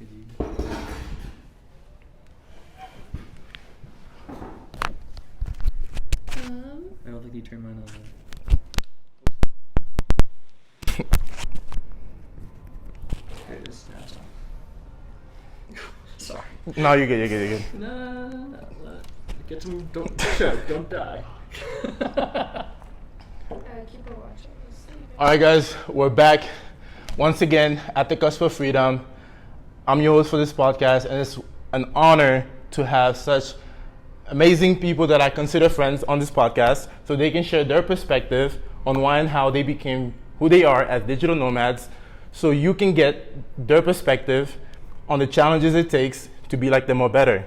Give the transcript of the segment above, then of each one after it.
Could you? I don't think you turned mine on. There it is. Now it's on. Sorry. No, you're good. No. Get some. Don't die. Keep her watching. All right, guys, we're back once again at the Cusp of Freedom. I'm your host for this podcast, and it's an honor to have such amazing people that I consider friends on this podcast so they can share their perspective on why and how they became who they are as digital nomads, so you can get their perspective on the challenges it takes to be like them or better.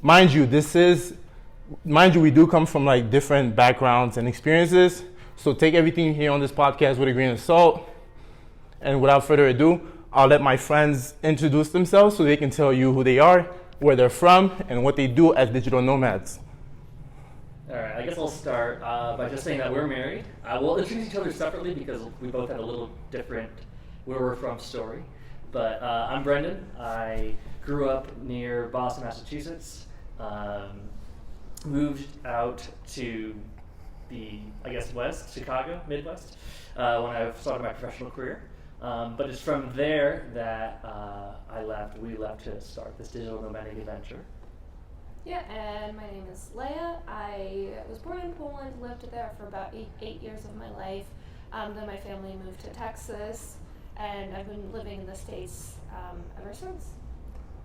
Mind you, we do come from like different backgrounds and experiences, so take everything you hear on this podcast with a grain of salt. And without further ado, I'll let my friends introduce themselves so they can tell you who they are, where they're from, and what they do as digital nomads. All right, I guess I'll start by just saying that we're married. We'll introduce each other separately because we both have a little different where we're from story. But I'm Brendan. I grew up near Boston, Massachusetts. Moved out to the, West, Chicago, Midwest, when I started my professional career. But it's from there that we left to start this digital nomadic adventure. Yeah, and my name is Leah. I was born in Poland, lived there for about eight years of my life. Then my family moved to Texas, and I've been living in the States ever since.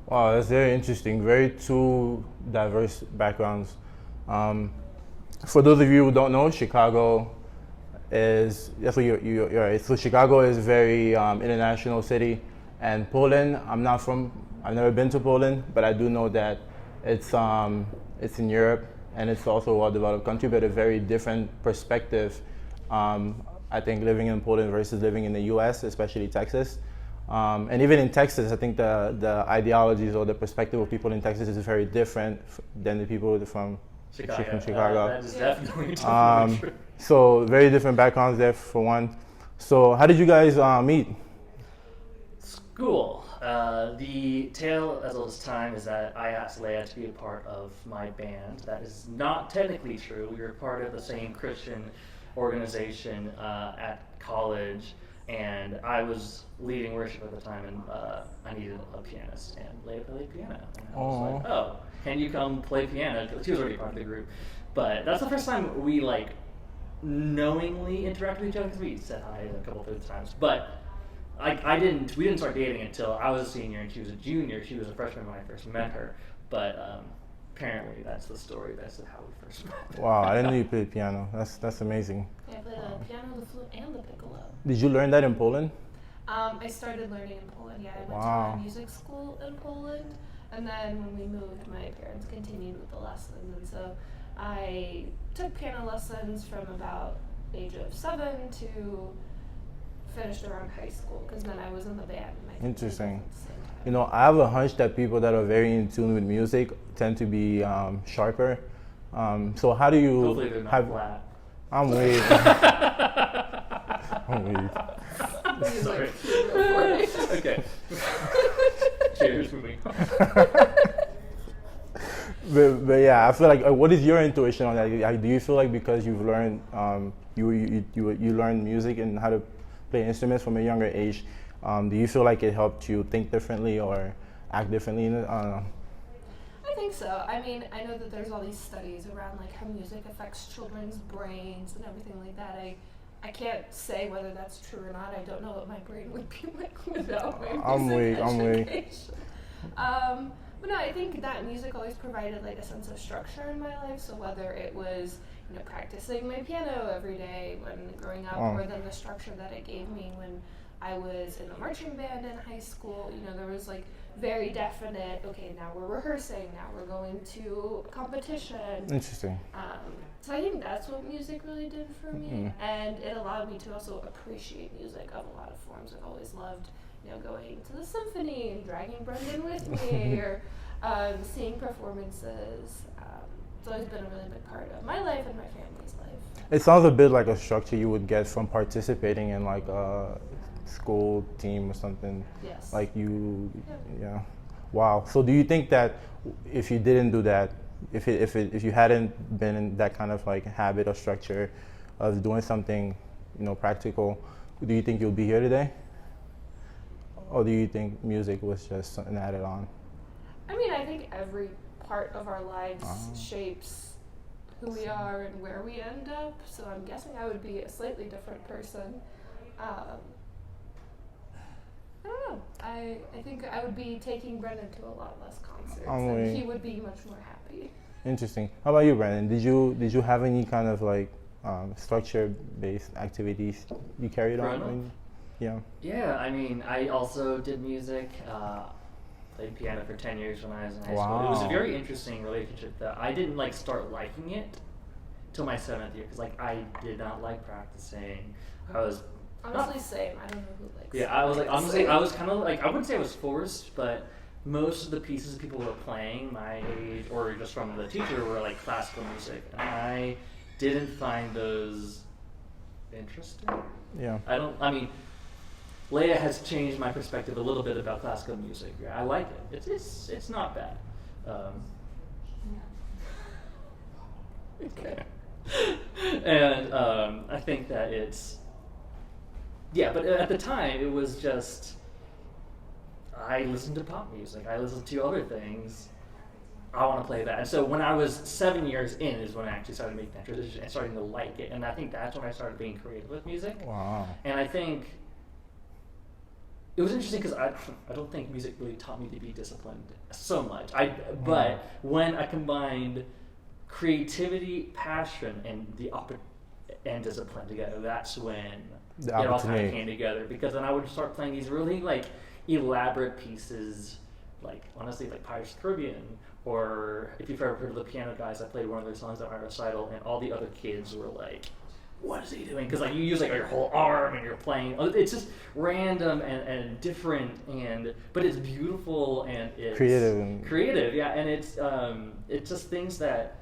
Wow, that's very interesting. Very two diverse backgrounds. For those of you who don't know, Chicago is definitely you're right. So Chicago is a very international city, and Poland. I've never been to Poland, but I do know that it's in Europe, and it's also a well-developed country, but a very different perspective. I think living in Poland versus living in the U.S., especially Texas. And even in Texas, I think the ideologies or the perspective of people in Texas is very different than the people from Chicago. That is definitely true. So very different backgrounds there for one. So how did you guys meet? School. The tale as old as time is that I asked Leah to be a part of my band. That is not technically true. We were part of the same Christian organization at college, and I was leading worship at the time, and I needed a pianist, and Leah played piano. And I was like, oh, can you come play piano? She was already part of the group. But that's the first time we knowingly interacted with each other, because we said hi a couple of times. But we didn't start dating until I was a senior and she was a junior. She was a freshman when I first met her. But apparently that's the story. That's how we first met. Wow, I didn't know you played piano. That's amazing. Yeah, I played the piano, the flute, and the piccolo. Did you learn that in Poland? I started learning in Poland. Yeah, I went to a music school in Poland, and then when we moved, my parents continued with the lessons, and so I took piano lessons from about the age of 7 to finished around high school, because then I was in the band. And Interesting. You know, I have a hunch that people that are very in tune with music tend to be sharper. So how do you Hopefully they're not flat. I'm weak. I'm weak. Sorry. Okay. Cheers for me. But yeah, I feel like what is your intuition on that? Do you feel like because you've learned you learned music and how to play instruments from a younger age, do you feel like it helped you think differently or act differently in it? I don't know. I think so. I mean, I know that there's all these studies around like how music affects children's brains and everything like that. I can't say whether that's true or not. I don't know what my brain would be like without my music education. But no, I think that music always provided like a sense of structure in my life. So whether it was, practicing my piano every day when growing up, or then the structure that it gave me when I was in the marching band in high school, there was like very definite, okay, now we're rehearsing, now we're going to competition. Interesting. So I think that's what music really did for me. And it allowed me to also appreciate music of a lot of forms. I've always loved, going to the symphony and dragging Brendan with me, or seeing performances. It's always been a really big part of my life and my family's life. It sounds a bit like a structure you would get from participating in like school team or something. Yes. Like you, Yeah. yeah. Wow. So do you think that if you didn't do that, if you hadn't been in that kind of like habit or structure of doing something, practical, do you think you'll be here today? Or do you think music was just an added on? I mean, I think every part of our lives shapes who we are and where we end up. So I'm guessing I would be a slightly different person. I don't know. I think I would be taking Brendan to a lot less concerts, and he would be much more happy. Interesting. How about you, Brendan? Did you have any kind of like structure-based activities you carried on? Yeah. Yeah, I mean, I also did music. Played piano for 10 years when I was in high school. It was a very interesting relationship that I didn't like start liking it till my 7th year because I did not like practicing. I was honestly same. I don't know who likes. Yeah, I was like honestly I was kind of like I wouldn't say I was forced, but most of the pieces people were playing my age or just from the teacher were like classical music, and I didn't find those interesting. Yeah. I mean, Leah has changed my perspective a little bit about classical music. I like it. It's not bad. Okay. And I think that it's but at the time it was just I listened to pop music. I listened to other things. I want to play that. And so when I was 7 years in is when I actually started making that transition and starting to like it. And I think that's when I started being creative with music. Wow. And I think it was interesting because I don't think music really taught me to be disciplined so much. But when I combined creativity, passion, and and discipline together, that's when it all kind of came together. Because then I would start playing these really like elaborate pieces, like honestly like Pirates of the Caribbean, or if you've ever heard of the Piano Guys, I played one of their songs at my recital, and all the other kids were like, what is he doing? Because like you use like your whole arm and you're playing. It's just random and different, but it's beautiful and it's creative, yeah. And it's just things that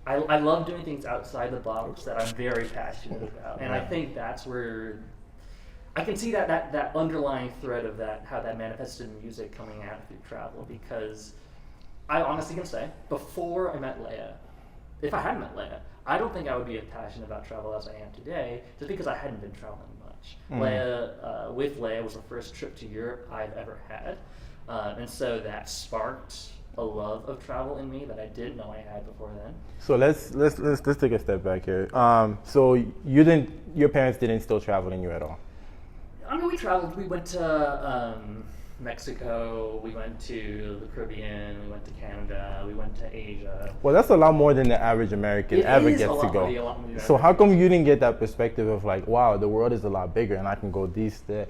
I love doing things outside the box that I'm very passionate about, and I think that's where I can see that underlying thread of that, how that manifested in music coming out through travel. Because I honestly can say, before I met Leah, if I hadn't met Leah, I don't think I would be as passionate about travel as I am today, just because I hadn't been traveling much. With Leah was the first trip to Europe I've ever had, and so that sparked a love of travel in me that I didn't know I had before then. So let's take a step back here. So your parents didn't instill travel in you at all? I mean, we traveled. We went to Mexico, we went to the Caribbean, we went to Canada, we went to Asia. Well, that's a lot more than the average American ever gets to go. So how come you didn't get that perspective of like, wow, the world is a lot bigger and I can go there?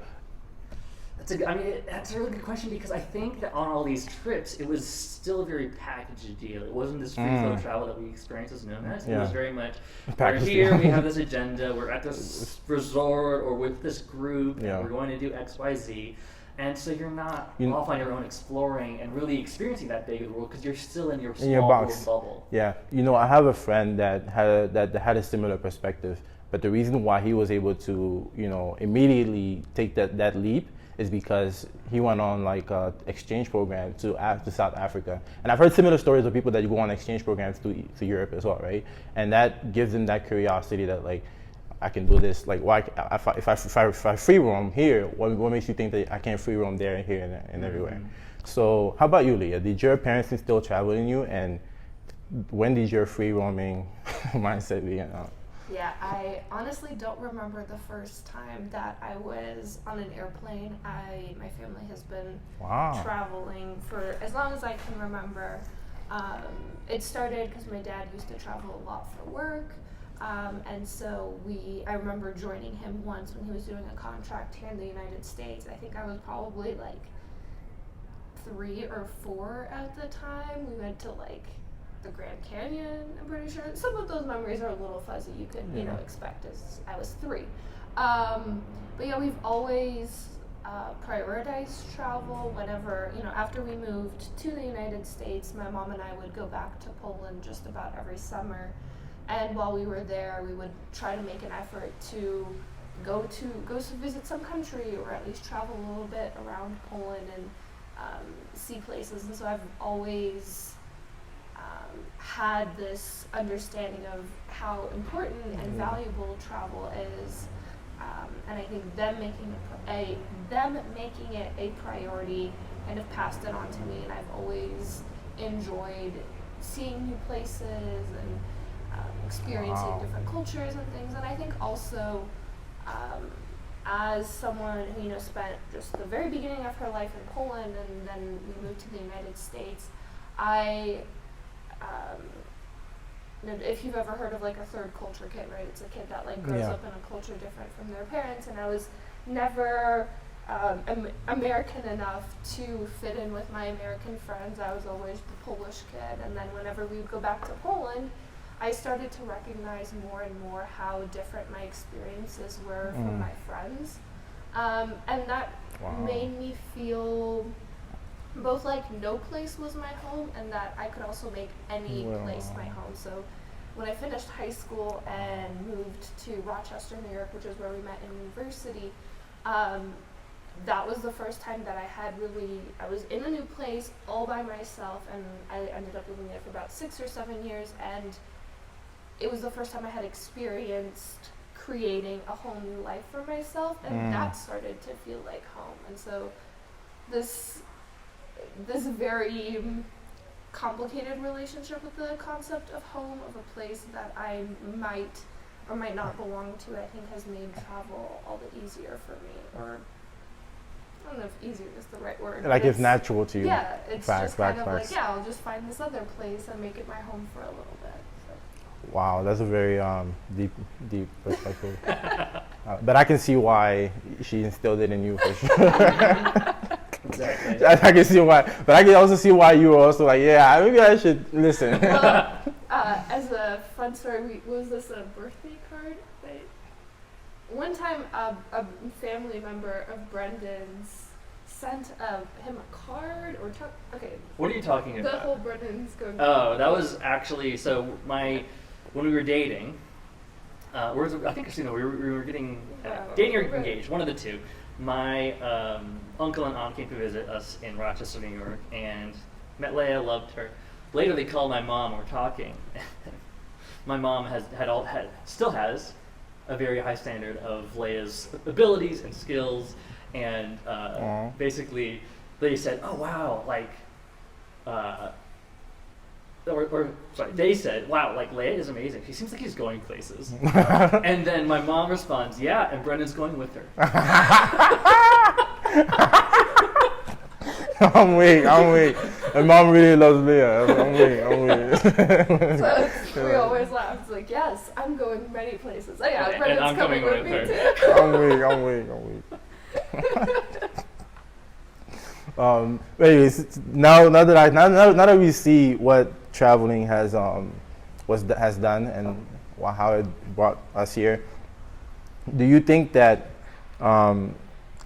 That's a really good question, because I think that on all these trips, it was still a very packaged deal. It wasn't this free flow travel that we experienced as Nomads. It was very much, we're here, we have this agenda, we're at this resort or with this group, and we're going to do X, Y, Z. And so you're not off on your own exploring and really experiencing that big of the world, because you're still in your small box. Bubble. Yeah, I have a friend that had a similar perspective, but the reason why he was able to immediately take that leap is because he went on like a exchange program to South Africa. And I've heard similar stories of people that go on exchange programs to Europe as well, right? And that gives them that curiosity that like, I can do this. Like, why if I free roam here, what makes you think that I can't free roam there and here and everywhere? So how about you, Leah? Did your parents instill travel in you, and when did your free roaming mindset begin? Yeah, I honestly don't remember the first time that I was on an airplane. My family has been traveling for as long as I can remember. It started because my dad used to travel a lot for work. And so I remember joining him once when he was doing a contract here in the United States. I think I was probably like 3 or 4 at the time. We went to like the Grand Canyon, I'm pretty sure. Some of those memories are a little fuzzy, you could, expect as I was 3. But yeah, we've always prioritized travel whenever, after we moved to the United States, my mom and I would go back to Poland just about every summer. And while we were there, we would try to make an effort to go to visit some country, or at least travel a little bit around Poland and see places. And so I've always had this understanding of how important and valuable travel is, and I think them making it a priority kind of passed it on to me, and I've always enjoyed seeing new places and experiencing different cultures and things. And I think also as someone who spent just the very beginning of her life in Poland, and then we moved to the United States, if you've ever heard of like a third culture kid, right? It's a kid that like grows up in a culture different from their parents, and I was never American enough to fit in with my American friends. I was always the Polish kid, and then whenever we would go back to Poland, I started to recognize more and more how different my experiences were from my friends, and that made me feel both like no place was my home, and that I could also make any place my home. So when I finished high school and moved to Rochester, New York, which is where we met in university, that was the first time that I was in a new place all by myself, and I ended up living there for about 6 or 7 years, and it was the first time I had experienced creating a whole new life for myself, and that started to feel like home. And so this very complicated relationship with the concept of home, of a place that I might or might not belong to, I think has made travel all the easier for me. Or I don't know if easier is the right word. Like it's natural to you. Yeah, it's just kind of like, I'll just find this other place and make it my home for a little bit. So. Wow, that's a very deep perspective. But I can see why she instilled it in you for sure. Exactly. I can see why, but I can also see why you were also like, yeah, maybe I should listen. Well, as a fun story, was this a birthday card? Right? One time, a family member of Brendan's sent him a card or okay. What are you talking about? The whole Brendan's going. Oh, that was actually when we were dating. I think we were getting dating or engaged, one of the two. My uncle and aunt came to visit us in Rochester, New York, and met Leah, loved her. Later, they called my mom. We're talking. My mom still has a very high standard of Leah's abilities and skills, and basically, they said, "Oh wow, they said, wow, like Leah is amazing. She seems like she's going places." And then my mom responds, "Yeah, and Brendan's going with her." I'm weak. And mom really loves Leah. I'm weak. So we always laugh. It's like, yes, I'm going many places. Oh yeah, Brendan's and I'm coming with me her. too. I'm weak. Anyways, now that we see what traveling has done and how it brought us here, do you think that I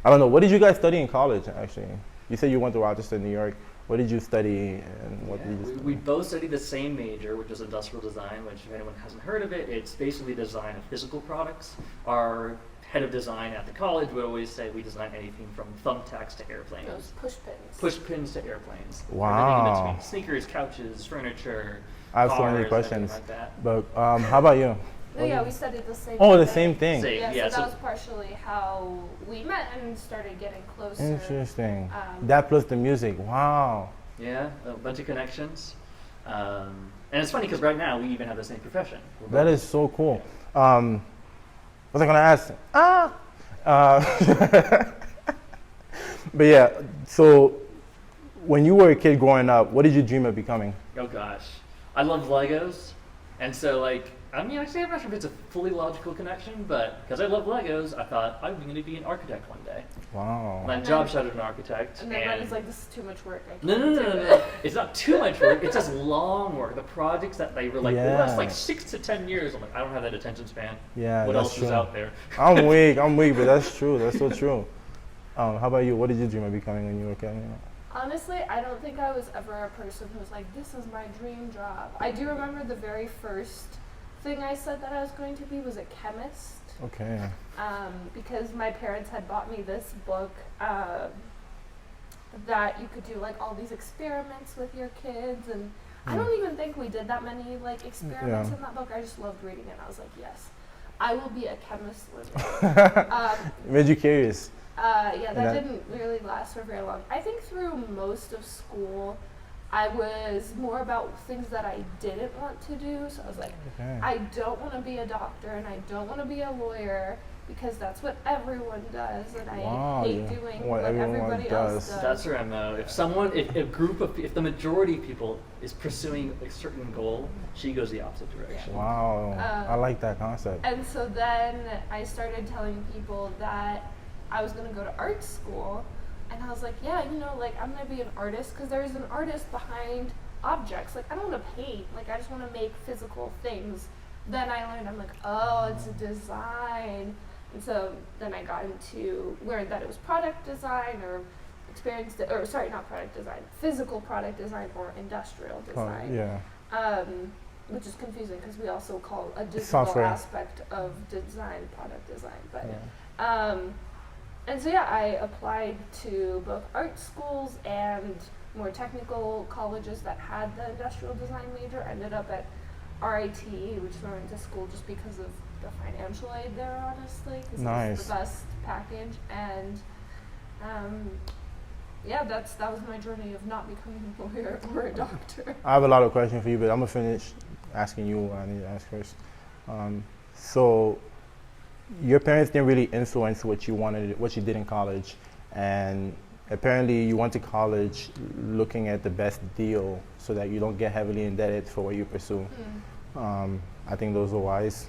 don't know, what did you guys study in college actually? You said you went to Rochester, New York. What did you study, and what did you study? We both studied the same major, which is industrial design, which if anyone hasn't heard of it, it's basically design of physical products. Our head of design at the college would always say we design anything from thumbtacks to airplanes. Those push pins. Push pins to airplanes. Wow. Everything in between. Sneakers, couches, furniture, I have so cars, many questions. like that. But how about you? No, yeah, we studied the same. Oh, the thing. same thing. Yeah, so that was partially how we met and started getting closer. Interesting. That plus the music. Wow. Yeah, a bunch of connections. And it's funny because right now we even have the same profession. That is so cool. What was I going to ask? But yeah, so when you were a kid growing up, what did you dream of becoming? Oh gosh, I love Legos, and so actually I'm not sure if it's a fully logical connection, but because I love Legos, I thought I'm going to be an architect one day. Wow. My job shadowed an architect. And then Brendan's like, this is too much work. No. It's not too much work. It's just long work. The projects that they were like, they last like 6 to 10 years. I'm like, I don't have that attention span. Yeah, what that's else true. is out there? I'm weak, but that's true. That's so true. How about you? What did you dream of becoming when you were a kid? Honestly, I don't think I was ever a person who was like, this is my dream job. I do remember the very first thing I said that I was going to be was a chemist. Okay. Because my parents had bought me this book that you could do like all these experiments with your kids, and I don't even think we did that many like experiments in that book. I just loved reading it. I was like, yes, I will be a chemist one day. Made you curious. That didn't really last for very long. I think through most of school, I was more about things that I didn't want to do. So I was like, I don't want to be a doctor and I don't want to be a lawyer because that's what everyone does, and I hate doing what everybody else does. That's right, Mo. If the majority of people is pursuing a certain goal, she goes the opposite direction. Wow, I like that concept. And so then I started telling people that I was going to go to art school, and I was like, yeah, you know, like I'm going to be an artist because there's an artist behind objects. Like I don't want to paint, like I just want to make physical things. Then I learned, I'm like, oh, it's a design. And so then I got into learned that it was product design or not product design, physical product design or industrial design. Which is confusing because we also call a digital aspect of design product design. But and so I applied to both art schools and more technical colleges that had the industrial design major. Ended up at RIT, which I went to school just because of the financial aid there, honestly, because it's the best package. And that was my journey of not becoming a lawyer or a doctor. I have a lot of questions for you, but I'm gonna finish asking you what I need to ask first. So your parents didn't really influence what you did in college, and apparently you went to college looking at the best deal so that you don't get heavily indebted for what you pursue. I think those are wise.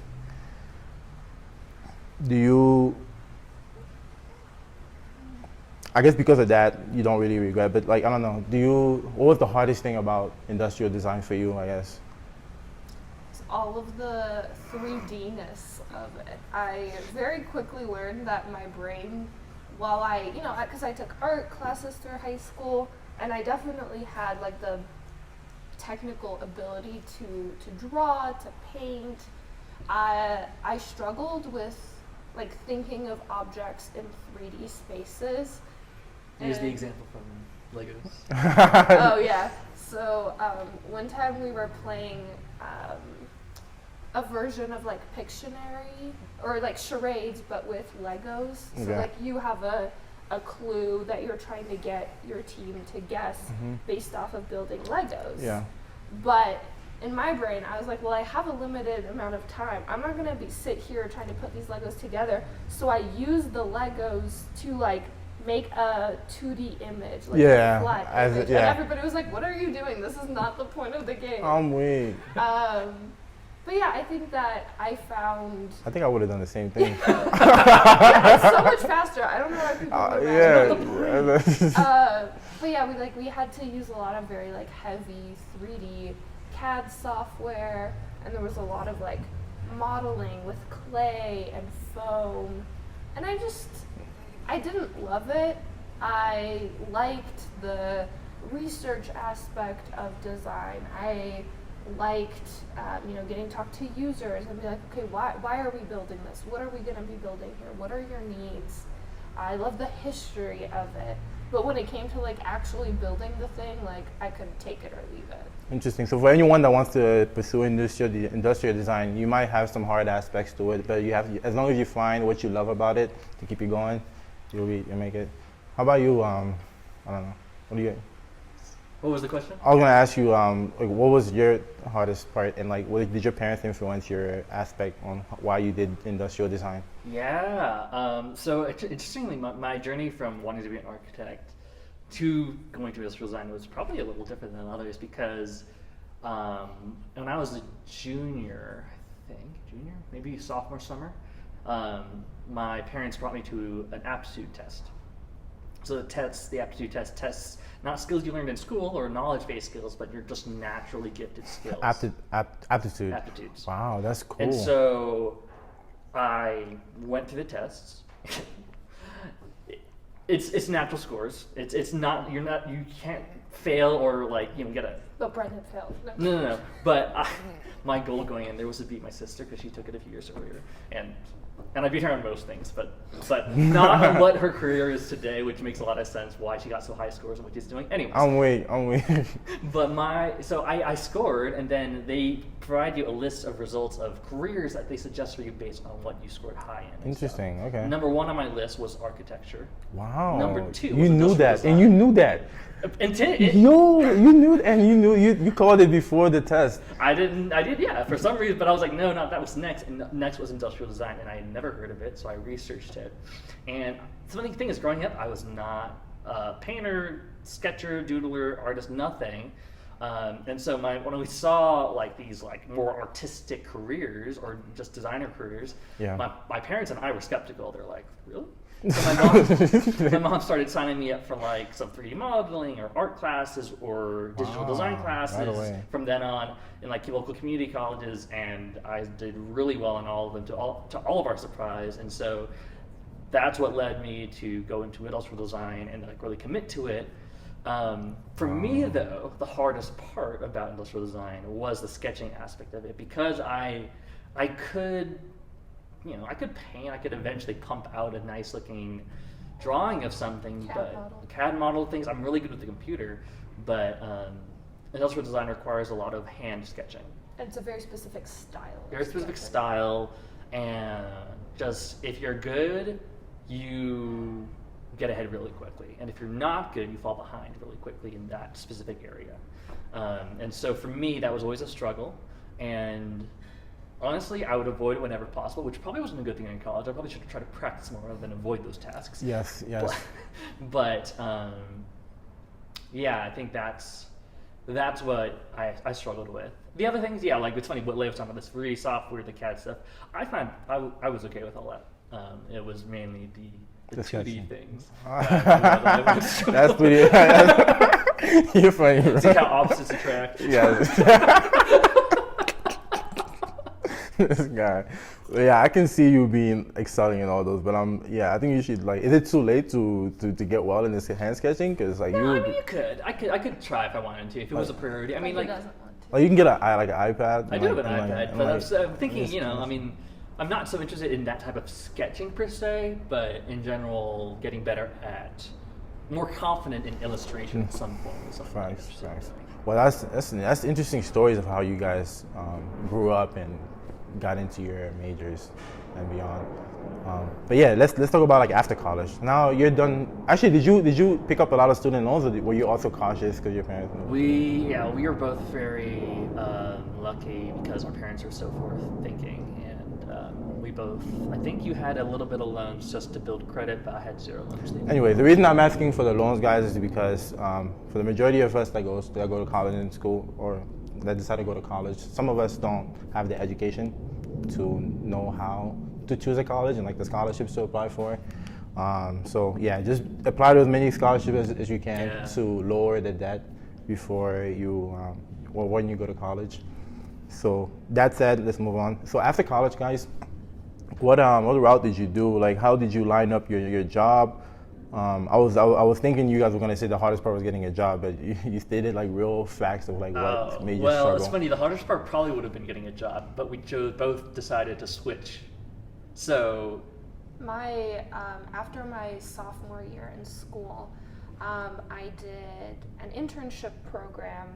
I guess because of that, you don't really regret, but like, I don't know, what was the hardest thing about industrial design for you, I guess? It's all of the 3D-ness of it. I very quickly learned that my brain, while because I took art classes through high school, and I definitely had like the technical ability to draw, to paint, I struggled with like thinking of objects in 3D spaces. Use the example from Legos. Oh yeah. So one time we were playing a version of like Pictionary or like charades, but with Legos. So like you have a clue that you're trying to get your team to guess based off of building Legos. Yeah. But in my brain, I was like, well, I have a limited amount of time. I'm not going to sit here trying to put these Legos together. So I used the Legos to like make a 2D image, like a flat image. And everybody was like, what are you doing? This is not the point of the game. I'm weak. But yeah, I think that I found... I think I would have done the same thing. It's so much faster. I don't know why people but yeah, we had to use a lot of very like heavy 3D CAD software, and there was a lot of like modeling with clay and foam, and I didn't love it. I liked the research aspect of design. I liked getting to talk to users and be like, okay, why are we building this? What are we going to be building here? What are your needs? I love the history of it. But when it came to like actually building the thing, like I could take it or leave it. Interesting. So for anyone that wants to pursue industrial design, you might have some hard aspects to it, but as long as you find what you love about it to keep you going, you'll make it. How about you? I don't know. What do you? What was the question? I was gonna ask you, what was your hardest part, and like, did your parents influence your aspect on why you did industrial design? Yeah. So interestingly, my journey from wanting to be an architect to going to industrial design was probably a little different than others because when I was a junior, maybe sophomore summer, my parents brought me to an aptitude test. So the aptitude test tests not skills you learned in school or knowledge-based skills, but you're just naturally gifted skills. Aptitude. Aptitudes. Wow, that's cool. And so I went through the tests. It's natural scores. You can't fail or get a But Brendan failed. No. But my goal going in there was to beat my sister because she took it a few years earlier, and I beat her on most things, but not on what her career is today, which makes a lot of sense why she got so high scores and what she's doing. Anyways. I'm waiting. But I scored, and then they provide you a list of results of careers that they suggest for you based on what you scored high in. Interesting. Okay. Number 1 on my list was architecture. Wow. Number 2 you was knew industrial that, design. and you knew that. You knew, and you called it before the test. I did, yeah, for some reason, but I was like, no, that was next, and next was industrial design, and I had never heard of it, so I researched it. And the funny thing is, growing up, I was not a painter, sketcher, doodler, artist, nothing. And so when we saw like these like more artistic careers or just designer careers, my parents and I were skeptical. They're like, really? So my mom started signing me up for like some 3D modeling or art classes or digital design classes from then on in like local community colleges, and I did really well in all of them to all of our surprise. And so that's what led me to go into industrial design and like really commit to it. For me though, the hardest part about industrial design was the sketching aspect of it, because I could paint, I could eventually pump out a nice looking drawing of something, CAD model things. I'm really good with the computer, but industrial design requires a lot of hand sketching. And it's a very specific style. Very specific style, and just if you're good, you get ahead really quickly, and if you're not good, you fall behind really quickly in that specific area. And so for me, that was always a struggle, and honestly, I would avoid it whenever possible, which probably wasn't a good thing in college. I probably should have tried to practice more rather than avoid those tasks. Yes. But yeah, I think that's what I struggled with. The other things, yeah, like it's funny what Leah was talking about, this 3D software, the CAD stuff. I find I was okay with all that. It was mainly the 2D things. That's pretty. You're funny. Right? See how opposites attract. Yeah. This guy. Yeah, I can see you being excelling in all those, but I think you should like. Is it too late to get well in this hand sketching? Because like no, I mean you could. I could try if I wanted to, if it was a priority. I mean like. Like you can get an iPad. I do have an iPad, but I'm thinking, I mean. I'm not so interested in that type of sketching per se, but in general, getting better at, more confident in illustration at some point. Thanks. Well, that's interesting stories of how you guys grew up and got into your majors and beyond. But yeah, let's talk about like after college. Now you're done. Actually, did you pick up a lot of student loans, or were you also cautious because your parents? We were both very lucky because our parents are so forth thinking. We both, I think you had a little bit of loans just to build credit, but I had 0 loans. Anyway, the reason I'm asking for the loans, guys, is because for the majority of us that go to college and school, or that decide to go to college, some of us don't have the education to know how to choose a college and like the scholarships to apply for. So yeah, just apply to as many scholarships as you can to lower the debt before you, or when you go to college. So that said, let's move on. So after college, guys, what route did you do? Like, how did you line up your job? I was thinking you guys were gonna say the hardest part was getting a job, but you stated like real facts of like what made you struggle. Well, it's funny. The hardest part probably would have been getting a job, but we both decided to switch. So, after my sophomore year in school, I did an internship program.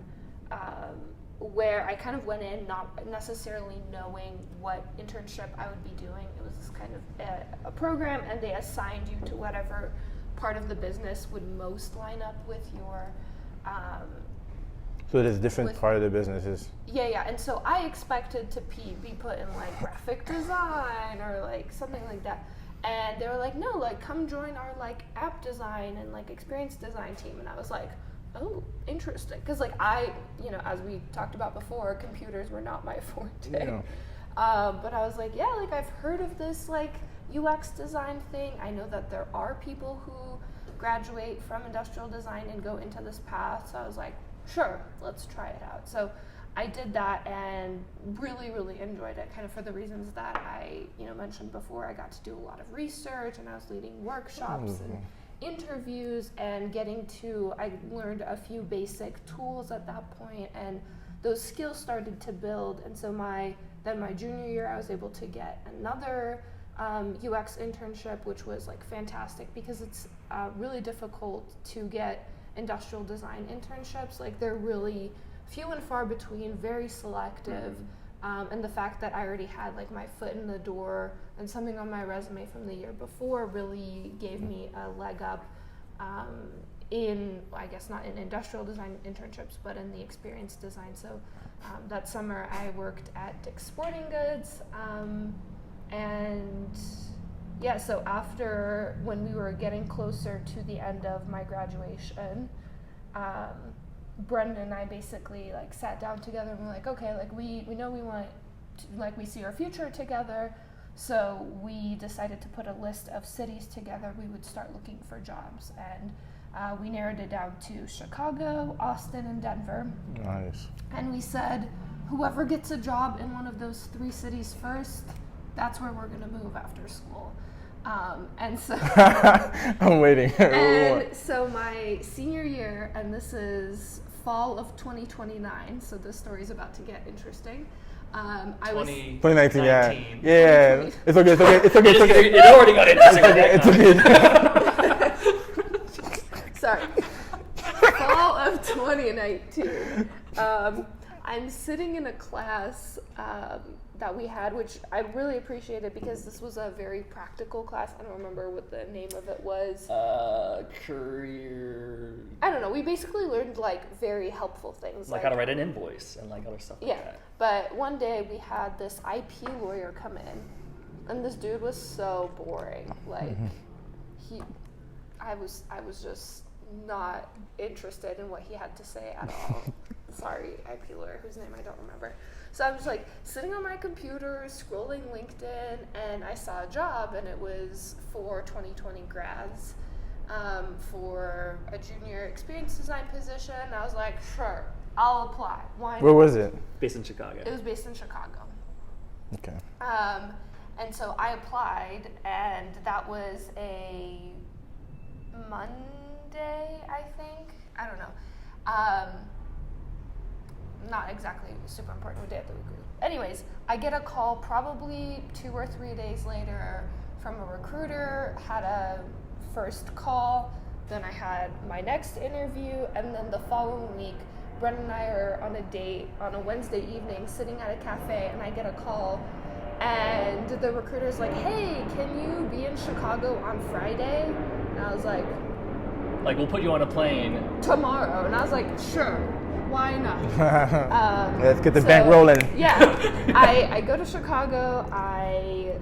Where I kind of went in not necessarily knowing what internship I would be doing. It was this kind of a program, and they assigned you to whatever part of the business would most line up with your... So there's different part of the businesses. Yeah, and so I expected to be put in like graphic design or like something like that. And they were like, no, like come join our like app design and like experience design team. And I was like, oh, interesting. Because like as we talked about before, computers were not my forte. Yeah. But I was like, yeah, like I've heard of this like UX design thing. I know that there are people who graduate from industrial design and go into this path. So I was like, sure, let's try it out. So I did that and really, really enjoyed it, kind of for the reasons that I mentioned before. I got to do a lot of research and I was leading workshops interviews and I learned a few basic tools at that point, and those skills started to build. And so my junior year, I was able to get another UX internship, which was like fantastic, because it's really difficult to get industrial design internships. Like, they're really few and far between, very selective. And the fact that I already had like my foot in the door and something on my resume from the year before really gave me a leg up in, I guess not in industrial design internships, but in the experience design. So that summer I worked at Dick's Sporting Goods, and yeah, so after, when we were getting closer to the end of my graduation, Brendan and I basically like sat down together and we're like, okay, like we know we want to, like, we see our future together. So we decided to put a list of cities together we would start looking for jobs, and we narrowed it down to Chicago, Austin, and Denver. Nice. And we said, whoever gets a job in one of those 3 cities first, that's where we're gonna move after school. And so I'm waiting. And so my senior year, and this is fall of 2029, so this story is about to get interesting. I was 2019, yeah. Yeah. It's okay. It already got interesting. It's okay. Sorry. Fall of 2019. I'm sitting in a class that we had, which I really appreciated because this was a very practical class. I don't remember what the name of it was. Career. I don't know. We basically learned like very helpful things. Like how to write an invoice and like other stuff like that. Yeah. But one day we had this IP lawyer come in, and this dude was so boring. Like I was just not interested in what he had to say at all. Sorry, IP lawyer, whose name I don't remember. So I was like sitting on my computer, scrolling LinkedIn, and I saw a job, and it was for 2020 grads for a junior experience design position. And I was like, sure, I'll apply. Why not? Where was it? Based in Chicago. It was based in Chicago. Okay. And so I applied, and that was a Monday, I think. I don't know. Not exactly super important what day of the week. Anyways, I get a call probably 2 or 3 days later from a recruiter, had a first call, then I had my next interview, and then the following week, Brendan and I are on a date on a Wednesday evening sitting at a cafe, and I get a call, and the recruiter's like, hey, can you be in Chicago on Friday? And I was like, we'll put you on a plane tomorrow. And I was like, sure, why not? Let's get the bank rolling. Yeah, I go to Chicago.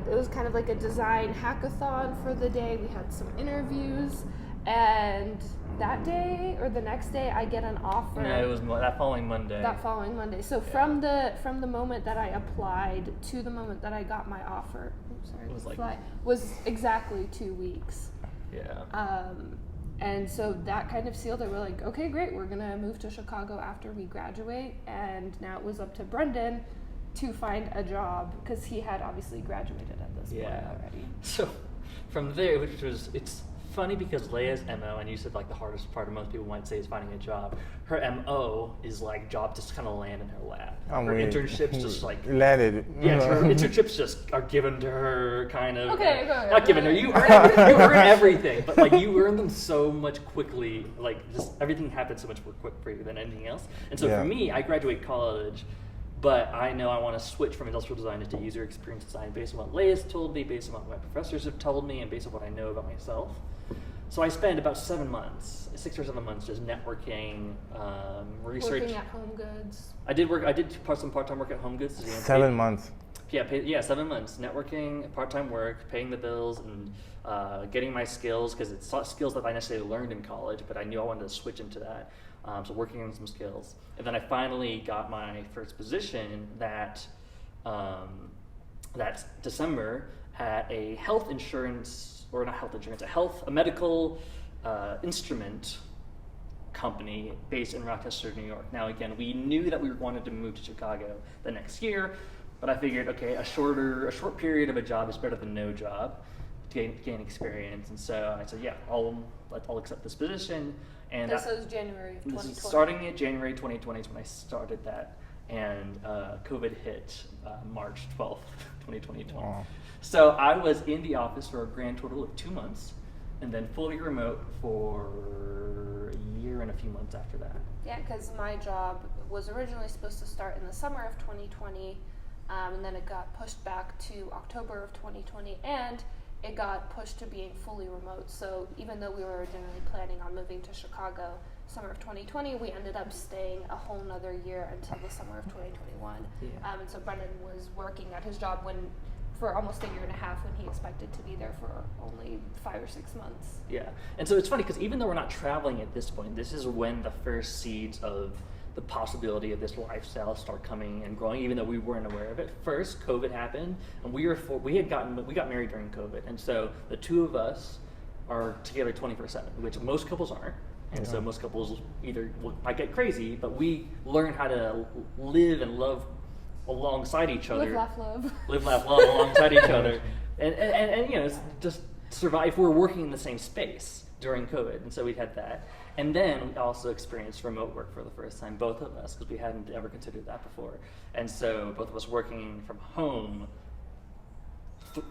It was kind of like a design hackathon for the day. We had some interviews, and that day or the next day, I get an offer. No, it was that following Monday. So from the moment that I applied to the moment that I got my offer, was exactly 2 weeks. Yeah. And so that kind of sealed it. We're like, okay, great, we're gonna move to Chicago after we graduate. And now it was up to Brendan to find a job, because he had obviously graduated at this point already. So from there, it's funny because Leah's MO, and you said like the hardest part of most people might say is finding a job. Her MO is like job just kind of land in her lap. Her internships just like landed. Yeah, her internships just are given to her kind of. Okay, not given to her. You earn everything, but like you earn them so much quickly. Like just everything happens so much more quick for you than anything else. And so for me, I graduate college, but I know I want to switch from industrial design into user experience design based on what Leah's told me, based on what my professors have told me, and based on what I know about myself. So I spent about 6 or 7 months just networking, research. Working at Home Goods. I did some part-time work at Home Goods. 7 months. Yeah, 7 months. Networking, part-time work, paying the bills, and getting my skills, because it's not skills that I necessarily learned in college, but I knew I wanted to switch into that. So working on some skills. And then I finally got my first position that December at a health insurance, or not health insurance, a medical instrument company based in Rochester, New York. Now again, we knew that we wanted to move to Chicago the next year, but I figured, okay, a short period of a job is better than no job. gain experience. And so I said, yeah, I'll accept this position. And This was January of 2020. This is starting in January 2020 is when I started that, and COVID hit March 12th, 2020. Wow. So I was in the office for a grand total of 2 months, and then fully remote for a year and a few months after that. Yeah, because my job was originally supposed to start in the summer of 2020, and then it got pushed back to October of 2020, and it got pushed to being fully remote. So even though we were originally planning on moving to Chicago summer of 2020, we ended up staying a whole nother year until the summer of 2021. Yeah. And so Brendan was working at his job for almost a year and a half when he expected to be there for only 5 or 6 months. Yeah, and so it's funny because even though we're not traveling at this point, this is when the first seeds of the possibility of this lifestyle start coming and growing, even though we weren't aware of it. First, COVID happened, and we got married during COVID, and so the two of us are together 24/7, which most couples aren't. And so most couples either might get crazy, but we learn how to live and love alongside each other. Live, laugh, love. Live, laugh, love alongside each other, and it's just survive. We're working in the same space during COVID, and so we had that. And then we also experienced remote work for the first time, both of us, because we hadn't ever considered that before. And so both of us working from home,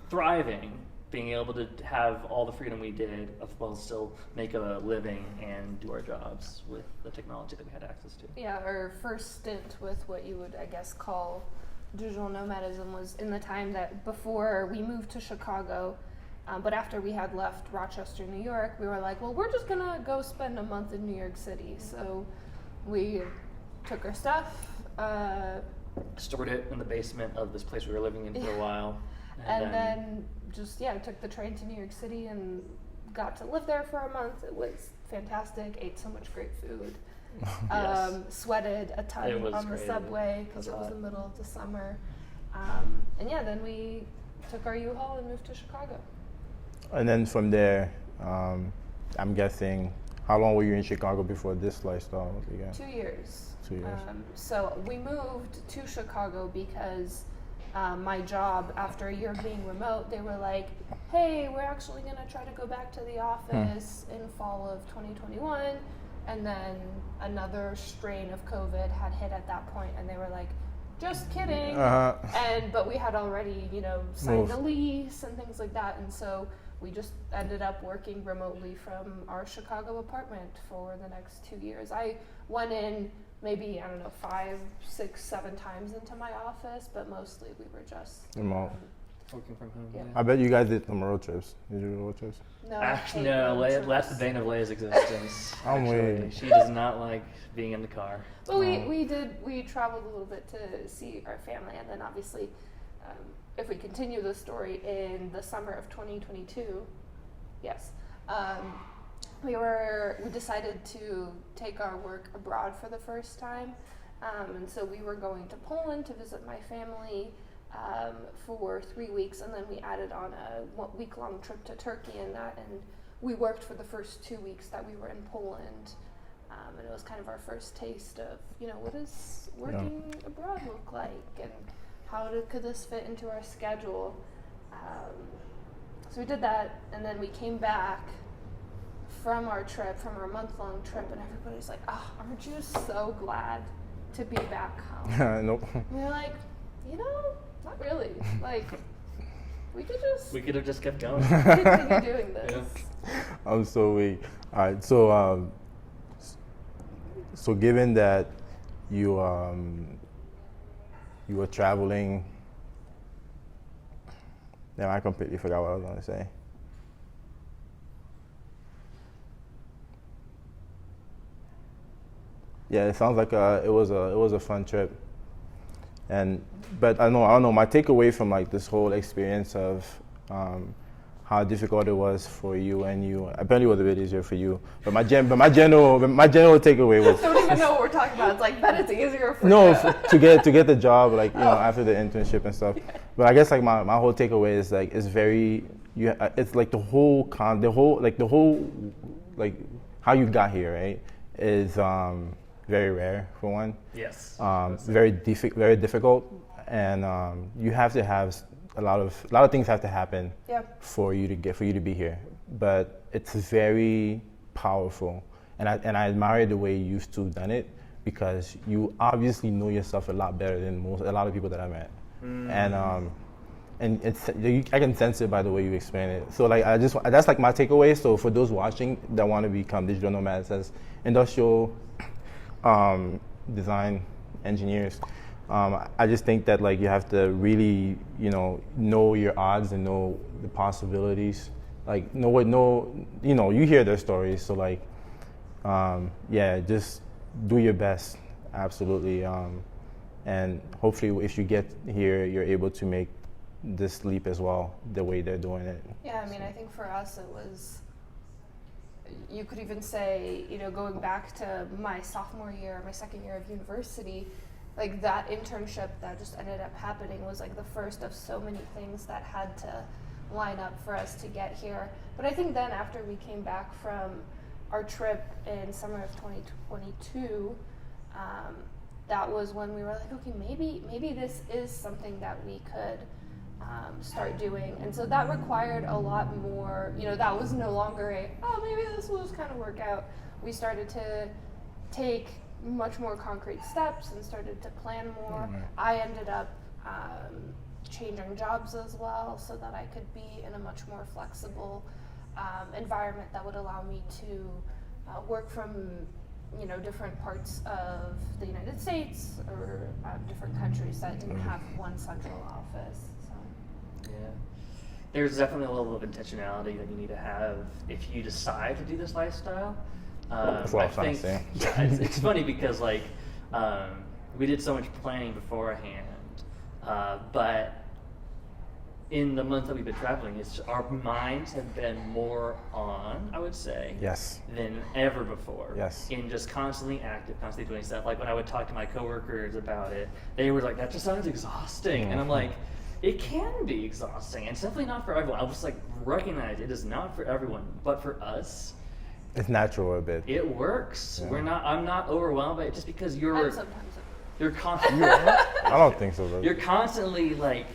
thriving, being able to have all the freedom we did, while still make a living and do our jobs with the technology that we had access to. Yeah, our first stint with what you would, I guess, call digital nomadism was in the time that before we moved to Chicago. But after we had left Rochester, New York, we were like, well, we're just going to go spend a month in New York City. So we took our stuff. Stored it in the basement of this place we were living in for a while. And then just, took the train to New York City and got to live there for a month. It was fantastic. Ate so much great food. Yes. Sweated a ton on the subway because it was the middle of the summer. Then we took our U-Haul and moved to Chicago. And then from there, I'm guessing, how long were you in Chicago before this lifestyle began? 2 years. 2 years. So we moved to Chicago because my job, after a year of being remote, they were like, hey, we're actually going to try to go back to the office in fall of 2021. And then another strain of COVID had hit at that point, and they were like, just kidding. But we had already, signed a lease and things like that. And so we just ended up working remotely from our Chicago apartment for the next 2 years. I went in maybe, 5, 6, 7 times into my office, but mostly we were just remote. Working from home. Yeah. I bet you guys did some road trips. Did you do road trips? No, Actually, no. That's the bane of Leah's existence. I'm waiting. She does not like being in the car. But we traveled a little bit to see our family, and then obviously, if we continue the story, in the summer of 2022, we decided to take our work abroad for the first time, and so we were going to Poland to visit my family for 3 weeks, and then we added on a week-long trip to Turkey, and we worked for the first 2 weeks that we were in Poland. And it was kind of our first taste of, what does working abroad look like, and how could this fit into our schedule? So we did that, and then we came back from our month-long trip, and everybody's like, oh, aren't you so glad to be back home? Nope. And we were like, not really. Like, we could have just kept going. continue doing this. Yeah. I'm so weak. All right, so given that you were traveling, now I completely forgot what I was going to say. Yeah, it sounds like it was a fun trip, but I don't know. My takeaway from this whole experience of how difficult it was for you, and apparently it was a bit easier for you. But my general takeaway was. I don't even know what we're talking about. It's like, bet it's easier for no, you. to get the job, after the internship and stuff. Yeah. But I guess my whole takeaway is it's very it's the whole how you got here, right, is very rare for one. Yes. Very difficult, and you have to have a lot of things have to happen Yeah. for you to be here. But it's very powerful, and I admire the way you've two done it, because you obviously know yourself a lot better than a lot of people that I met, and I can sense it by the way you explain it. So like that's like my takeaway. So for those watching that want to become digital nomads as industrial design engineers, I just think that like you have to really know your odds and know the possibilities. Like you hear their stories, so like just do your best, absolutely, and hopefully if you get here, you're able to make this leap as well, the way they're doing it. Yeah, I mean, I think for us it was, you could even say, going back to my sophomore year, my second year of university, like that internship that just ended up happening was like the first of so many things that had to line up for us to get here. But I think then after we came back from our trip in summer of 2022, that was when we were like, okay, maybe this is something that we could start doing. And so that required a lot more, that was no longer maybe this will just kind of work out. We started to take much more concrete steps and started to plan more. Mm-hmm. I ended up changing jobs as well so that I could be in a much more flexible environment that would allow me to work from different parts of the United States or different countries that didn't have one central office. So. Yeah. There's definitely a level of intentionality that you need to have if you decide to do this lifestyle. That's what I was trying to say. Yeah, it's funny because like we did so much planning beforehand, but in the month that we've been traveling, our minds have been more on, I would say, yes, than ever before. Yes. In just constantly active, constantly doing stuff. Like when I would talk to my coworkers about it, they were like, "That just sounds exhausting," and I'm like, "It can be exhausting, and it's definitely not for everyone." I was like, recognize it is not for everyone, but for us, it's natural a bit. It works. Yeah. I'm not overwhelmed by it just because you're constantly. I don't think so. Though. You're constantly like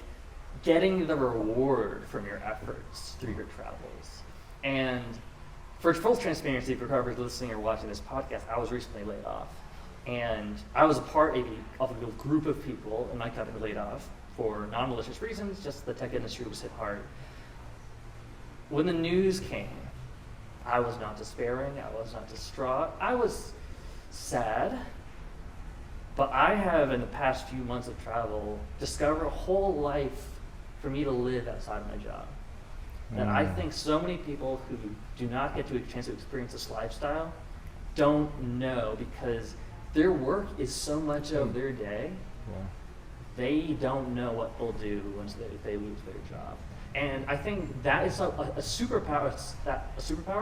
getting the reward from your efforts through your travels. And for full transparency, for whoever's listening or watching this podcast, I was recently laid off. And I was a part of a group of people in my company laid off for non-malicious reasons, just the tech industry was hit hard. When the news came, I was not despairing, I was not distraught, I was sad. But I have, in the past few months of travel, discovered a whole life for me to live outside my job. And I think so many people who do not get to a chance to experience this lifestyle don't know, because their work is so much of their day. Yeah. They don't know what they'll do once they lose their job. And I think that is a superpower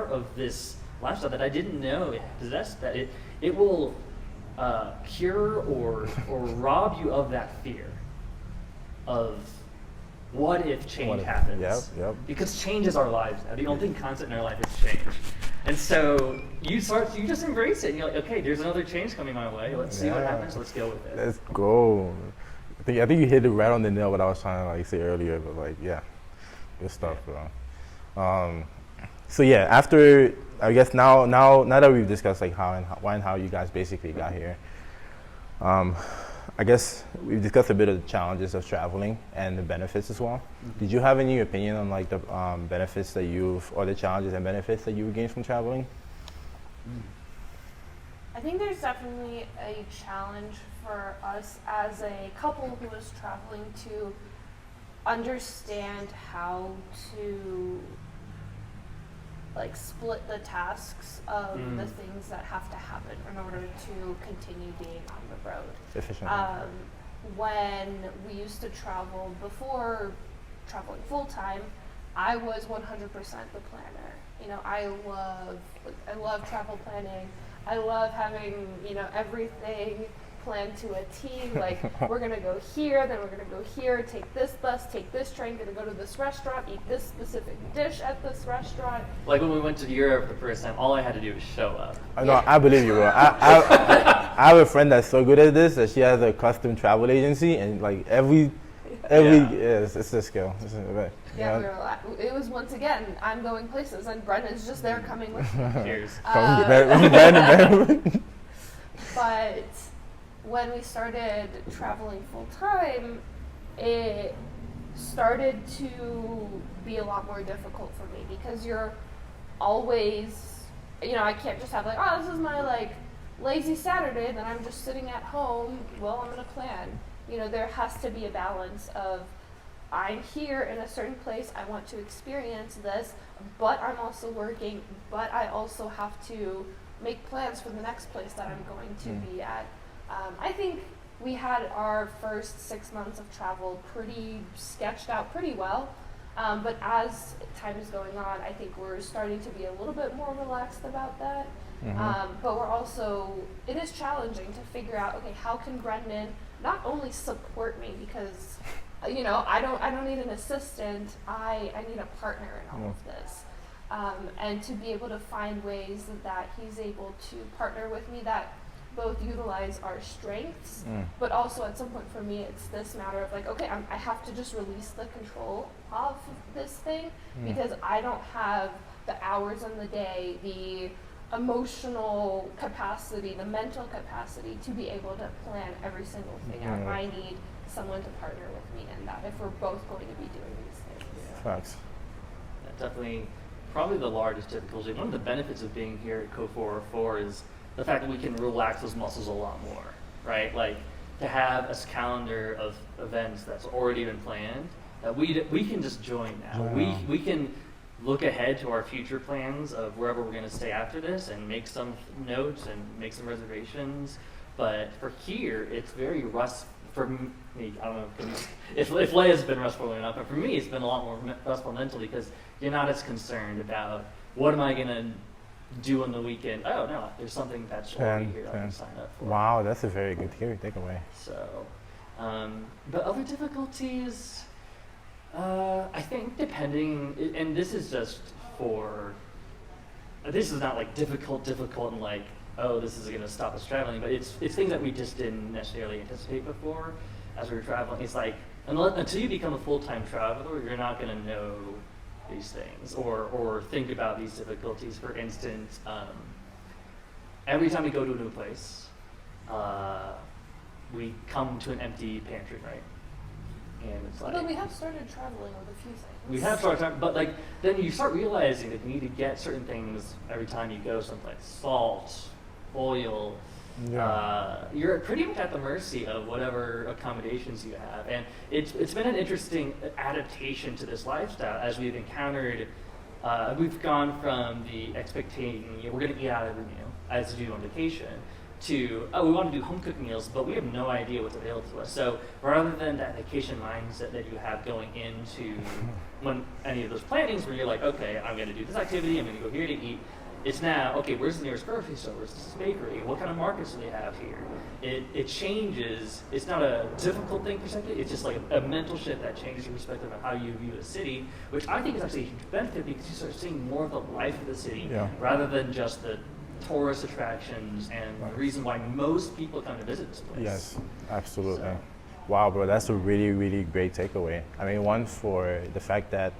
of this lifestyle that I didn't know it possessed, that it will cure or rob you of that fear of what if change happens. Yep. Because change is our lives now. The only thing constant in our life is change. And so you just embrace it. And you're like, okay, there's another change coming my way. Let's see what happens. Let's go with it. Let's go. I think you hit it right on the nail what I was trying to say earlier, but good stuff, bro. So yeah, after, I guess now that we've discussed like why and how you guys basically got here, I guess we've discussed a bit of the challenges of traveling and the benefits as well. Mm-hmm. Did you have any opinion on like the benefits that or the challenges and benefits that you've gained from traveling? I think there's definitely a challenge for us as a couple who is traveling to understand how to like split the tasks of the things that have to happen in order to continue being on the road. Efficiently. When we used to travel before traveling full time, I was 100% the planner. I love travel planning. I love having, everything planned to a T. Like, we're going to go here, then we're going to go here, take this bus, take this train, going to go to this restaurant, eat this specific dish at this restaurant. Like when we went to Europe the first time, all I had to do was show up. No, I believe you, bro. I have a friend that's so good at this that she has a custom travel agency, and like every It's a skill. Yeah, we were it was once again, I'm going places, and Brendan's just there coming with me. Cheers. But when we started traveling full time, it started to be a lot more difficult for me because you're always, I can't just have like, oh, this is my like lazy Saturday, then I'm just sitting at home. Well, I'm gonna plan. There has to be a balance of I'm here in a certain place, I want to experience this, but I'm also working, but I also have to make plans for the next place that I'm going to be at. I think we had our first 6 months of travel pretty sketched out pretty well, but as time is going on, I think we're starting to be a little bit more relaxed about that. But we're also, it is challenging to figure out, okay, how can Brendan not only support me because, I don't need an assistant, I need a partner in all of this. And to be able to find ways that he's able to partner with me that both utilize our strengths, but also at some point for me, it's this matter of like, okay, I have to just release the control of this thing because I don't have the hours in the day, the emotional capacity, the mental capacity to be able to plan every single thing out. I need someone to partner with me in that if we're both going to be doing these things. Facts. Definitely, probably the largest difficulty. One of the benefits of being here at Co404 is the fact that we can relax those muscles a lot more, right? Like to have a calendar of events that's already been planned, that we can just join now. We can look ahead to our future plans of wherever we're going to stay after this and make some notes and make some reservations. But for here, it's very for me, I don't know if Leah's been restful enough, but for me, it's been a lot more restful mentally because you're not as concerned about what am I going to do on the weekend. Oh no, there's something that's already here that I can sign up for. Wow, that's a very good takeaway. So, but other difficulties, I think depending, and this is just this is not like difficult and like, oh, this is going to stop us traveling, but it's things that we just didn't necessarily anticipate before as we were traveling. It's like, until you become a full-time traveler, you're not going to know these things or think about these difficulties. For instance, every time we go to a new place, we come to an empty pantry, right? And it's like, although we have started traveling with a few things. We have started traveling, but like then you start realizing that you need to get certain things every time you go someplace. Salt, oil. You're pretty much at the mercy of whatever accommodations you have, and it's been an interesting adaptation to this lifestyle as we've encountered. We've gone from the expectation we're going to eat out every meal as we do on vacation to we want to do home cooked meals, but we have no idea what's available to us. So rather than that vacation mindset that you have going into when any of those plannings where you're like, okay, I'm going to do this activity, I'm going to go here to eat. It's now, okay, where's the nearest grocery store? Where's this bakery? What kind of markets do they have here? It changes. It's not a difficult thing per se. It's just like a mental shift that changes your perspective on how you view a city, which I think is actually a huge benefit because you start seeing more of the life of the city rather than just the tourist attractions and the reason why most people come to visit this place. Yes, absolutely. So. Wow, bro, that's a really, really great takeaway. I mean, one for the fact that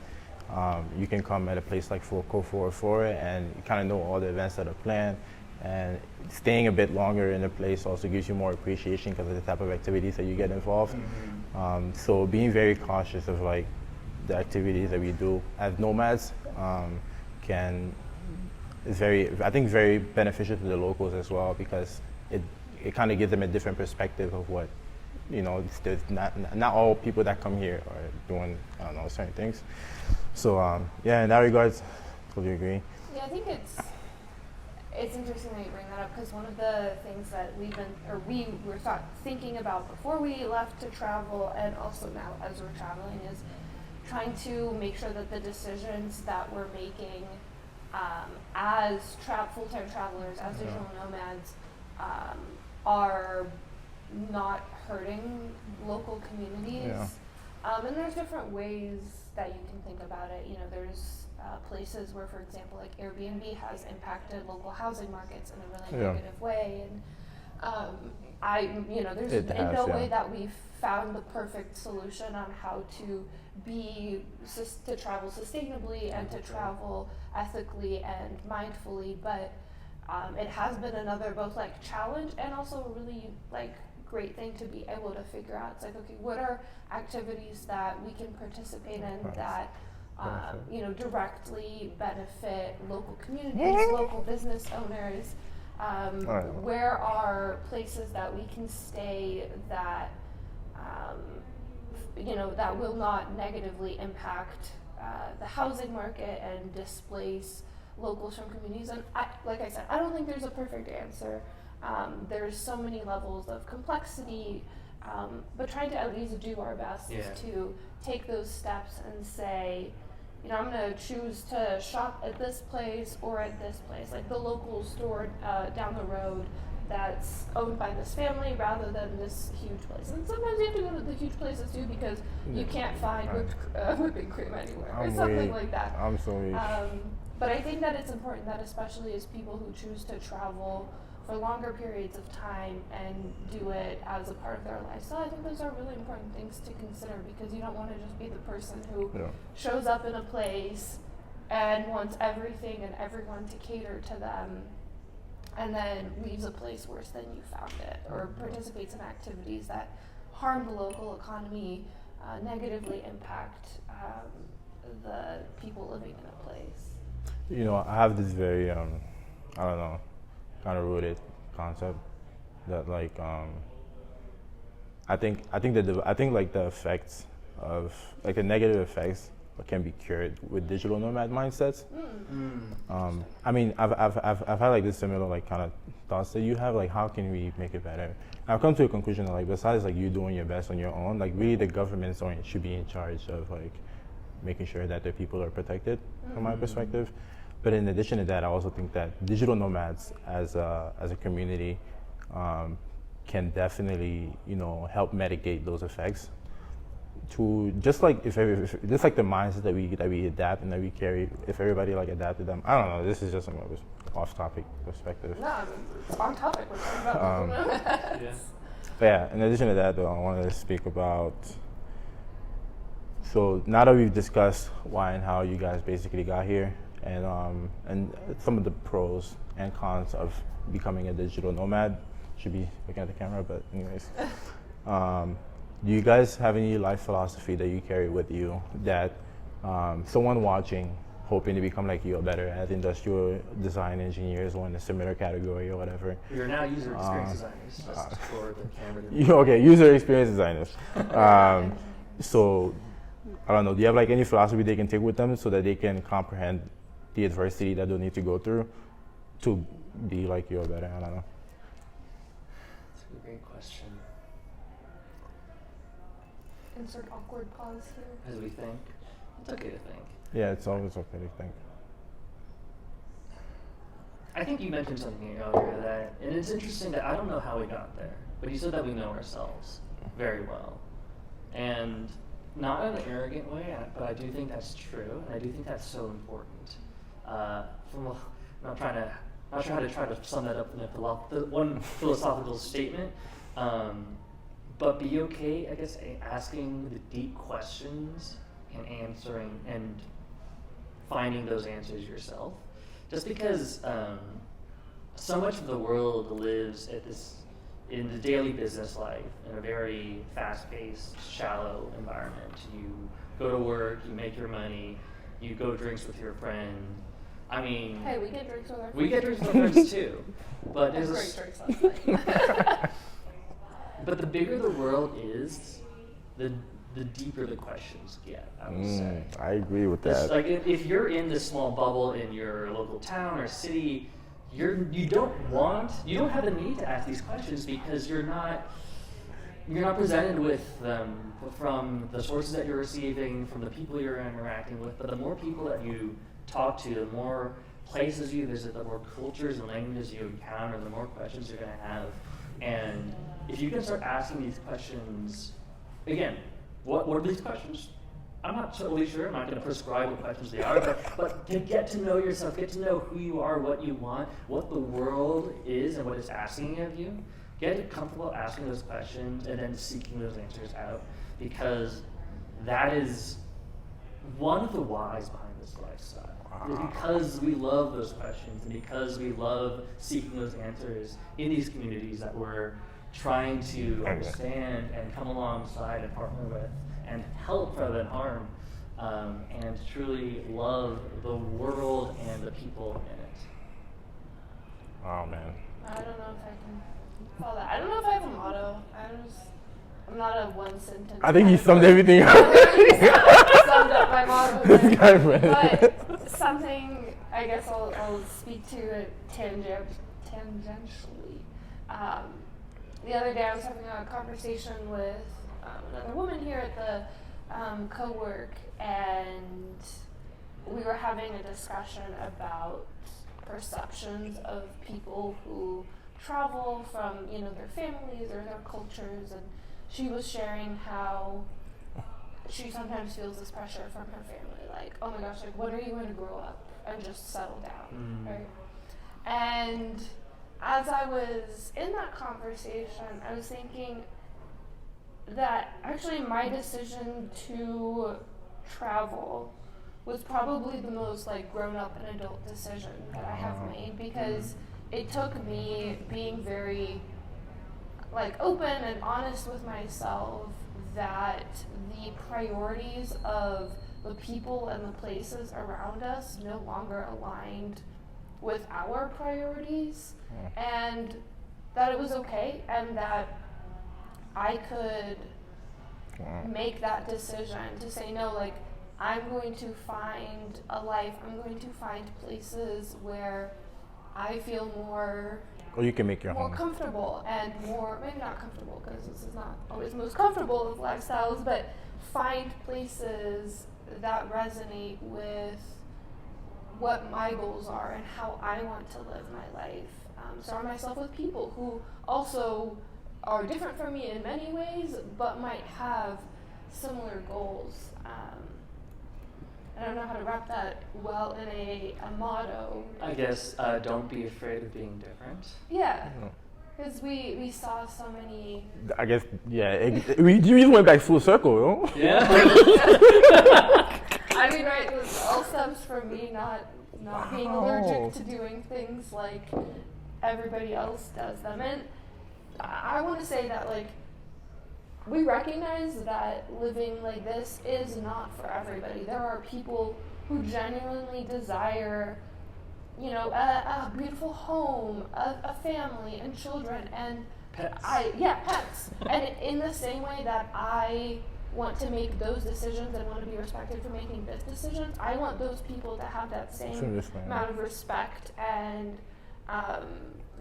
you can come at a place like Co404 and you kind of know all the events that are planned, and staying a bit longer in a place also gives you more appreciation because of the type of activities that you get involved. So being very cautious of like the activities that we do as nomads is very beneficial to the locals as well because it kind of gives them a different perspective of what, there's not all people that come here are doing, I don't know, certain things. So in that regards, totally agree. Yeah, I think it's interesting that you bring that up because one of the things that we were thinking about before we left to travel and also now as we're traveling is trying to make sure that the decisions that we're making as full-time travelers, as digital nomads, are not hurting local communities. And there's different ways that you can think about it. There's places where, for example, like Airbnb has impacted local housing markets in a really negative way. There's It in has, no yeah. way that we've found the perfect solution on how to to travel sustainably and to travel ethically and mindfully, but it has been another both like challenge and also a really like great thing to be able to figure out. It's like, okay, what are activities that we can participate in that directly benefit local communities, local business owners? Where are places that we can stay that that will not negatively impact the housing market and displace locals from communities? And like I said, I don't think there's a perfect answer. There's so many levels of complexity, but trying to at least do our best to take those steps and say, I'm going to choose to shop at this place or at this place, like the local store down the road that's owned by this family rather than this huge place. And sometimes you have to go to the huge places too because you can't find whipping cream anywhere or something like that. I'm so weak. But I think that it's important that especially as people who choose to travel for longer periods of time and do it as a part of their lifestyle, I think those are really important things to consider because you don't want to just be the person who shows up in a place and wants everything and everyone to cater to them and then leaves a place worse than you found it, or participates in activities that harm the local economy, negatively impact the people living in a place. I have this very, kind of rooted concept that like, I think like the effects of like the negative effects can be cured with digital nomad mindsets. I mean, I've had like this similar like kind of thoughts that you have, like how can we make it better? And I've come to a conclusion that like besides like you doing your best on your own, like really the governments should be in charge of like making sure that their people are protected from my perspective. But in addition to that, I also think that digital nomads as a community can definitely help mitigate those effects. To just like just like the mindset that we adapt and that we carry, if everybody like adapted them, I don't know. This is just some off-topic perspective. No, it's on topic. We're talking about nomads. But yeah, in addition to that, though, I wanted to speak about. So now that we've discussed why and how you guys basically got here, and some of the pros and cons of becoming a digital nomad, should be looking at the camera, but anyways. Do you guys have any life philosophy that you carry with you that someone watching, hoping to become like you or better as industrial design engineers or in a similar category or whatever? You're now user experience designers, just for the camera. Okay, user experience designers. So, I don't know, do you have like any philosophy they can take with them so that they can comprehend the adversity that they'll need to go through to be like you or better? I don't know. That's a great question. Insert awkward pause here. As we think, it's okay to think. Yeah, it's always okay to think. I think you mentioned something earlier that, and it's interesting that I don't know how we got there, but you said that we know ourselves very well. And not in an arrogant way, but I do think that's true, and I do think that's so important. I'm not sure how to try to sum that up in one philosophical statement, but be okay, I guess, asking the deep questions and answering and finding those answers yourself. Just because so much of the world lives in the daily business life in a very fast-paced, shallow environment. You go to work, you make your money, you go drinks with your friend. I mean, hey, we get drinks with our friends. We get drinks with our friends too, but there's great drinks last night. But the bigger the world is, the deeper the questions get, I would say. I agree with that. Like if you're in this small bubble in your local town or city, you don't have the need to ask these questions because you're not presented with them from the sources that you're receiving, from the people you're interacting with. But the more people that you talk to, the more places you visit, the more cultures and languages you encounter, the more questions you're going to have. And if you can start asking these questions, again, what are these questions? I'm not totally sure. I'm not going to prescribe what questions they are, but to get to know yourself, get to know who you are, what you want, what the world is, and what it's asking of you, get comfortable asking those questions and then seeking those answers out, because that is one of the whys behind this lifestyle. Is because we love those questions and because we love seeking those answers in these communities that we're trying to understand and come alongside and partner with and help rather than harm, and truly love the world and the people in it. Oh man. I don't know if I can follow that. I don't know if I have a motto. I'm not a one sentence. I think he summed everything up. Summed up my motto. This guy, Brendan. But something I guess I'll speak to it tangentially. The other day I was having a conversation with another woman here at the co-work, and we were having a discussion about perceptions of people who travel from, their families or their cultures, and she was sharing how she sometimes feels this pressure from her family, like, oh my gosh, like, when are you going to grow up and just settle down, right? And as I was in that conversation, I was thinking that actually my decision to travel was probably the most grown up and adult decision that I have made, because it took me being very open and honest with myself that the priorities of the people and the places around us no longer aligned with our priorities, and that it was okay, and that I could make that decision to say no, I'm going to find a life, I'm going to find places where I feel more, or you can make your more home comfortable, and more, maybe not comfortable, because this is not always the most comfortable of lifestyles, but find places that resonate with what my goals are and how I want to live my life. Surround myself with people who also are different from me in many ways, but might have similar goals. I don't know how to wrap that well in a motto. I guess don't be afraid of being different. Yeah, because we saw so many. I guess, yeah. We just went back full circle, no? Yeah. I mean, right, this all stems from me not being allergic to doing things like everybody else does them. And I want to say that, we recognize that living like this is not for everybody. There are people who genuinely desire, a beautiful home, a family, and children, and pets. Pets. And in the same way that I want to make those decisions and want to be respected for making this decisions, I want those people to have that same amount of respect and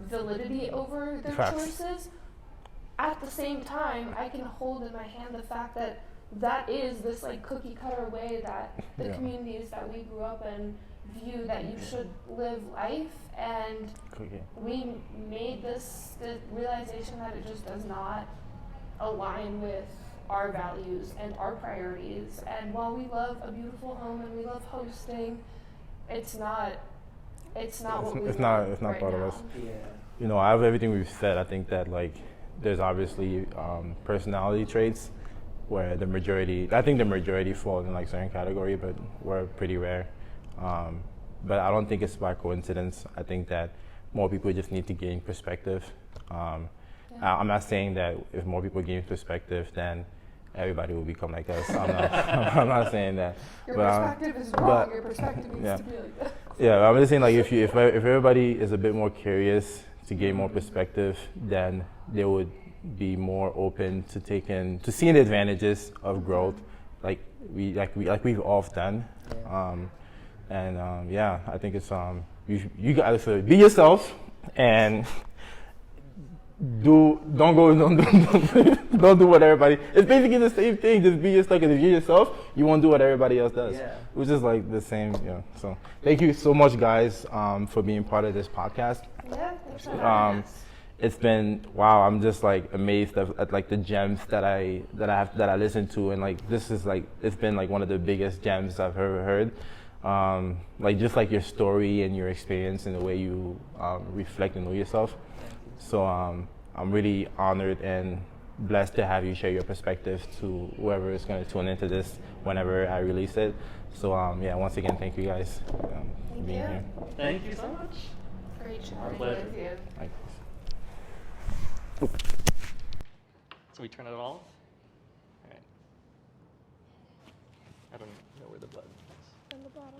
validity over their choices. At the same time, I can hold in my hand the fact that that is this cookie cutter way that the communities that we grew up in view that you should live life, and we made the realization that it just does not align with our values and our priorities. And while we love a beautiful home and we love hosting, it's not what we want. It's not part of us. Yeah. Out of everything we've said, I think that there's obviously personality traits where the majority fall in certain category, but we're pretty rare. But I don't think it's by coincidence. I think that more people just need to gain perspective. I'm not saying that if more people gain perspective, then everybody will become like us. I'm not saying that. Your perspective is wrong. Your perspective needs to be like that. Yeah, I'm just saying if everybody is a bit more curious to gain more perspective, then they would be more open to seeing the advantages of growth, we've all done. I think it's you guys be yourself and don't do what everybody. It's basically the same thing. Just be yourself. If you're yourself, you won't do what everybody else does. Yeah. Which is the same. Yeah. So thank you so much, guys, for being part of this podcast. Yeah. Thanks for having us. It's been wow. I'm just amazed at the gems that I listen to, and this is it's been one of the biggest gems I've ever heard. Just your story and your experience and the way you reflect and know yourself. So I'm really honored and blessed to have you share your perspective to whoever is going to tune into this whenever I release it. So yeah, once again, thank you guys for being here. Thank you so much. Great Our chatting pleasure. with you. Thanks. So we turn it off? All right. I don't know where the button is. On the bottom.